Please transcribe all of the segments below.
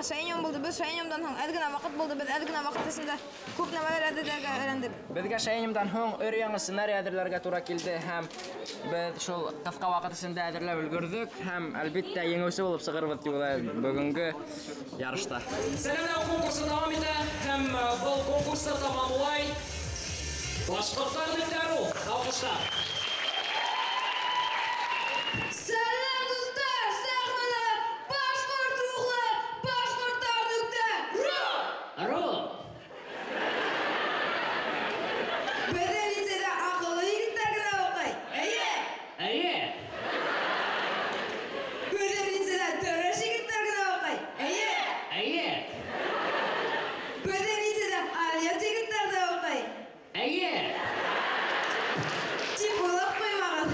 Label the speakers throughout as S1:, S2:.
S1: Şayın buldu. Biz şayınımdan hoň elgine wagt buldu. Biz elgine wagtysynda köp nämeler edilärge öğrendik.
S2: Bizge şayınımdan hoň örýän ssenariýalarga toora kildi hem biz şol Kafka wagtysynda ädirläp ulgurdyk hem albatta ýeňewçi bolup çygyryp ýolar bugünkü yarışda.
S3: Seneler konkursu devam eder hem bu konkursta tamamlay. Başkırtlar diktaru. Alkışlar.
S1: Selam dostlar, sağmala, başkurt ruhlar, başkurtlar nükte.
S3: Ro!
S1: Bedelitsede akıllı yigitlerine okay.
S3: Eye!
S1: Bedelitsede töröş yigitlerine okay.
S3: Eye!
S1: Bedelitsede aliyat yigitlerine okay.
S3: Eye!
S1: Çipolak koymagan.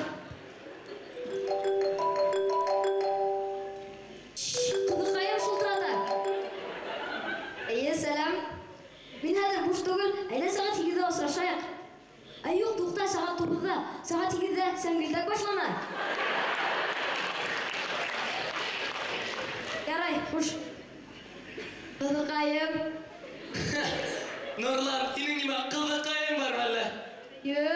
S4: Kızıkayım Sultan'da. Selam. Ben hazır boş değil. Ayda saat 2'de osraşayak. Ay yok to'xta saat 9'da. Saat 2'de sen gildak başlama. Yaray, hoş. Kızıkayım.
S3: Nurlar, senin gibi kızıkayım var valla.
S4: Yo.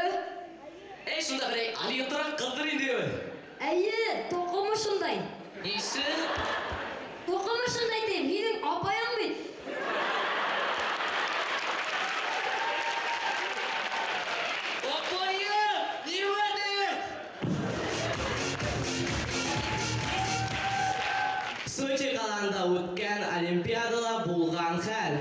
S3: Şunda bir Ali oturak kıldırın diyor.
S4: Ayy, toqumuşunday.
S3: Neyse?
S4: Toqumuşunday deyim. Mening apayam bit.
S5: Sochi qalanda o'tgan Olimpiadada bo'lgan hal.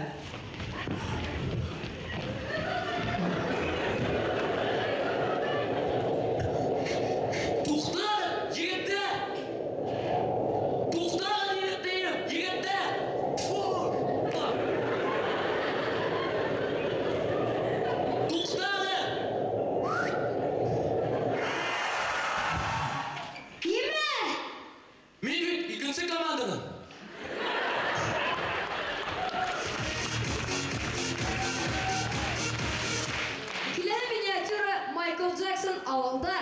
S4: Kiler minyatürü Michael Jackson avında.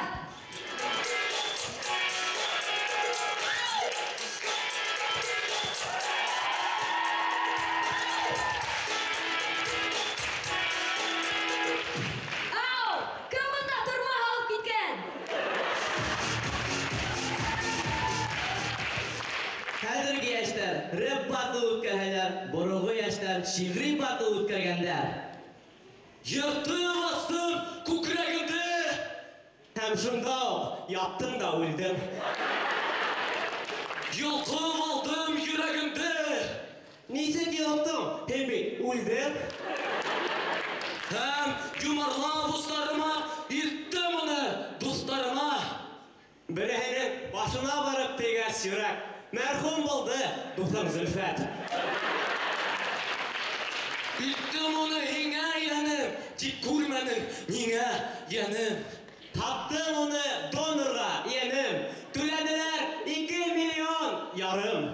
S4: Au! Kim bunda turma alıp gitken?
S5: Hozirgi yoshlar rap battle o'tkazganlar, burungi yoshlar shi'riy battle o'tkazganlar.
S3: Yırtığı bastım kukragimde.
S5: Hem shundoq, yotdim da o'ldim.
S3: Yılqım aldım yüreğimde.
S5: Neyse ki yotdim, hem o'ldim.
S3: Hem yumarla dostlarıma ilttim onu dostlarıma.
S5: Birinin başına barıp teger yurak. Merhum buldu dostum Zülfet.
S3: İlttim onu yine yanım. Tik kurmanın yine yanım.
S5: Taptım onu donorga yenim. Tülediler 2 milyon yarım.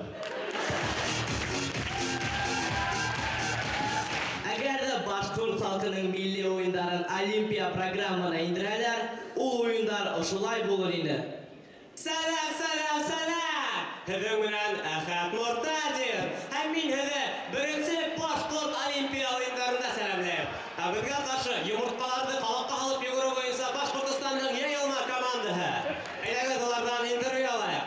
S5: Agar da Bashkurt halkının milli oyunların Olimpiya programına indirerler, o oyunlar oşulay bulur indi. Salam, salam, salam. Hüdüm bilen Ahmet Murtaziyev. Hem min hüdü birinci Bashkurt Olimpiya oyunlarında selamlayayım. Bizge karşı yumurtkalardı halakka alıp yuguru boyunsa Bashkurtistan'ın yayılma komandası. Eylege dolardan interview alayım.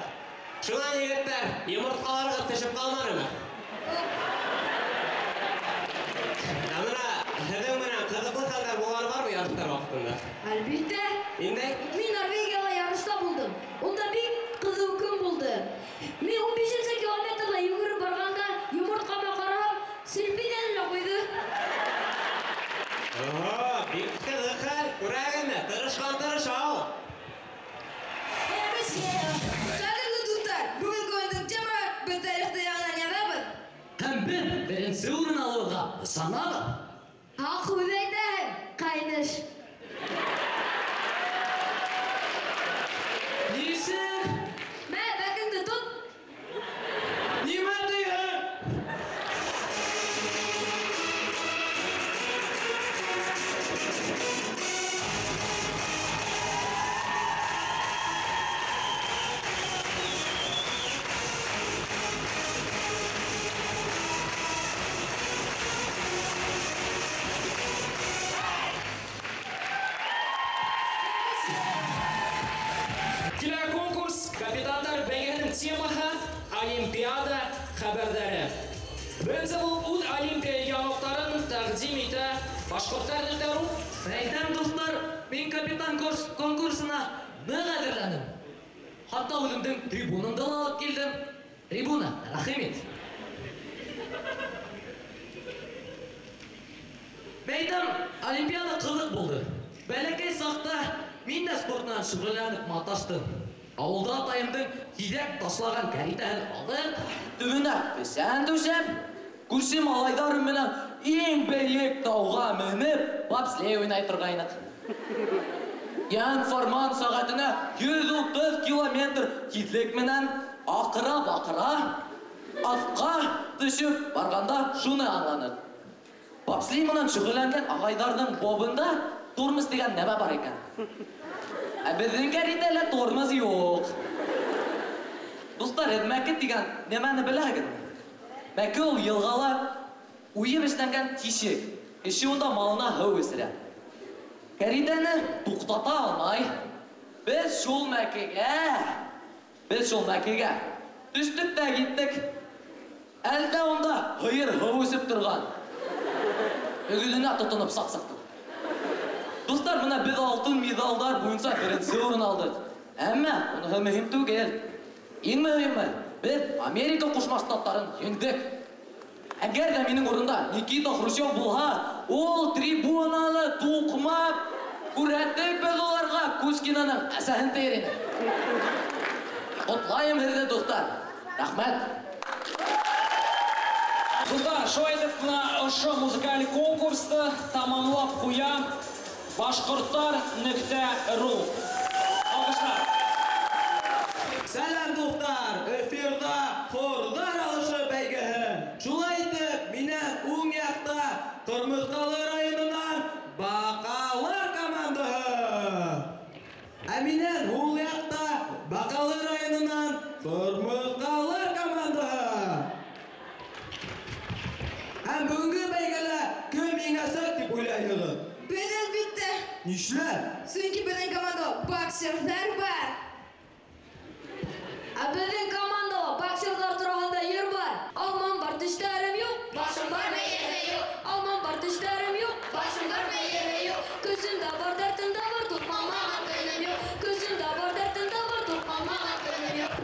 S5: Şuna yigitler, yumurtkaları kırtışıp kalmadı mı? Amına hüdüm bilen kızıklı kallar bular var mı yarışlar vaktinde?
S4: Elbette.
S5: İndi?
S4: Men Norvegiyaga yarışta buldum. Onda bir kızı hüküm buldu. Men 15 kilometrle yugurib barganda yumurtkama qarab, silpidenle koydu.
S5: Oho, bir kızıklar. Kuragını, tırışkan al.
S1: Saygılı dostlar, bugün oyunun cemaat bir tarihte yanılan
S3: Hem ben birinci oyun alığa sanarım.
S4: Ha kuvvete kaynaş.
S3: Neyse?
S4: Ben bakın tut.
S3: Nime diyor? Олимпиада хәбәрдәре. Беренче булып ут Олимпия яңалыкларын тәкъдим итә башкортлар нөктәру.
S6: Әйтәм дуслар, мин капитан конкурсына нык әзерләнем. Хатта үземнең трибунамда алып килдем. Трибуна, рәхмәт. Әйтәм, Олимпиада кызык булды. Бәләкәй сакта мин дә спортнан шөгыльләнеп маташтым. Авылда атайымның тизәк ташлаган кәритәһен алып, төбенә песән түшәп, күрше малайдарым белән иң бәйек тауга менеп, бобслей уйнай торгайнык. Ян форман сәгатенә 130 километр тизлек менән акыра-бакыра атка төшеп барганда шуны аңланык. Бобслей менән шөгыльләнгән агайдарның бобында тормоз дигән нәмә бар икән. Ә безнең кәритәлә тормоз юк. Дуслар, мәке дигән нәмәне беләгезме? Мәке ул елгала уеп эшләнгән тишек. Кеше унда малына һыу үстерә. Кәритәне туктата алмай. Без шул мәкегә төштек тә киттек. Әлдә унда һыер һыу үсеп торган. Өгүленә тотынып саксактык. Дуслар, менә без алтын медалдар буенча беренче урын алдык. Әмма уныһы мөһим түгел. Иң мөһиме, без Америка Кушма Штаттарын еңдек. Әгәр дә минең урында Никита Хрущев булһа, ул трибунаны туҡмап, күрәтеп без уларга Кузькинаның әсәһен тейер ине. Котлайым һеҙҙе, дуҫтар. Рәхмәт.
S3: Дуҫтар, шулай итеп кенә ошо музыкаль конкурсты тамамлап ҡуя башҡорттар.ру. Алҡышлар.
S5: Сәлам дуҫтар, эфирда хорҙар алышы бәйгеһе. Шулай итеп, минән уң яҡта Ҡырмыҫҡалы районынан Баҡалар командаһы. Ә минән һул яҡта Баҡалы районынан Ҡырмыҫҡалар командаһы. Һәм бөгөнгө бәйгелә кем еңәсәк дип уйлайһығыҙ?
S1: Беҙ әлбиттә.
S5: Нишләп?
S1: Сөнки беҙҙең командала боксерҙар бар.
S4: Ә беҙҙең командала боксерҙар тураһында йыр бар. Алман бар, тештәрем юҡ, башым бар, бәйәһе юҡ. Алман бар, тештәрем юҡ, башым бар, бәйәһе юҡ. Көсөмдә бар, дәртендә бар, туҡмамаған көнөм юҡ. Көсөмдә бар, дәртендә бар, туҡмамаған көнөм юҡ.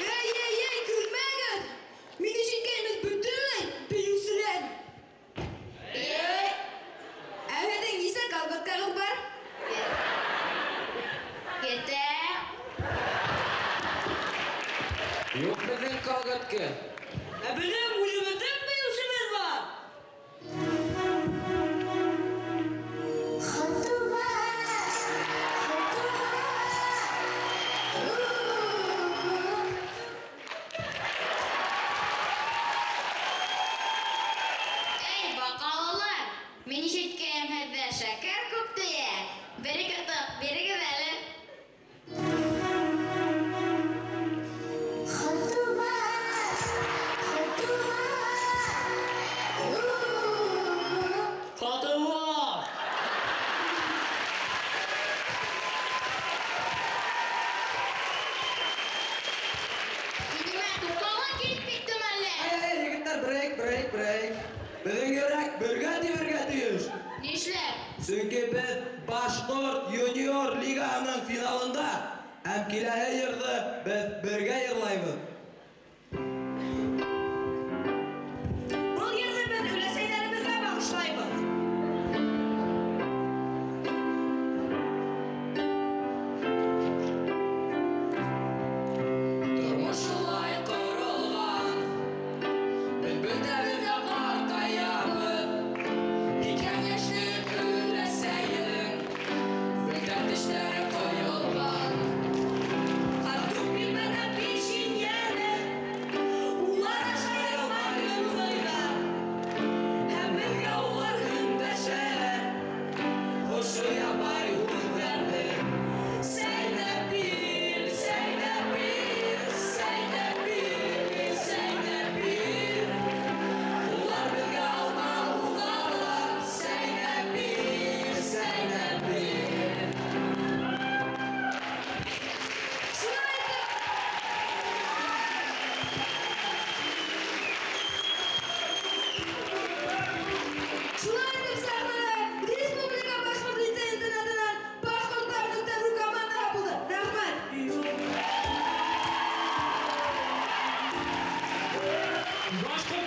S1: Эй, көлмәгеҙ! Мин ишеткәйнем бөтөнләй бейеүселәр. Ә һеҙҙең нисә колготкағыҙ бар?
S3: Юк безнең колготка.
S6: Ә безнең үлемеҙҙең бейеүсебеҙ бар.
S4: Эй, баҡалалар! Мин ишеткәйем һеҙҙә шәкәр күп тейә. Бере катыҡ бирегеҙ әле.
S6: Ҡатыуар!
S4: Нимә, туҡмауға килеп киттем әле?
S5: Егеттәр, брейк. Беҙҙең йөрәк бергә тибергә тейеш.
S4: Нишләп?
S5: Сөнки беҙ Башҡорт юниор лигаһының финалында һәм киләһе йырҙы беҙ бергә йырлайбыҙ.
S1: Был йырҙы беҙ өләсәйҙәребеҙгә бағышлайбыҙ.
S3: Тормош шулай ҡоролған, беҙ бөтәбеҙ ҙә ҡартаябыҙ. Икән йәшлек өләсәйең, бөтә тештәре ҡойолған.
S1: Ҡарттуҡ билмәгән печеньен
S3: Башқұрт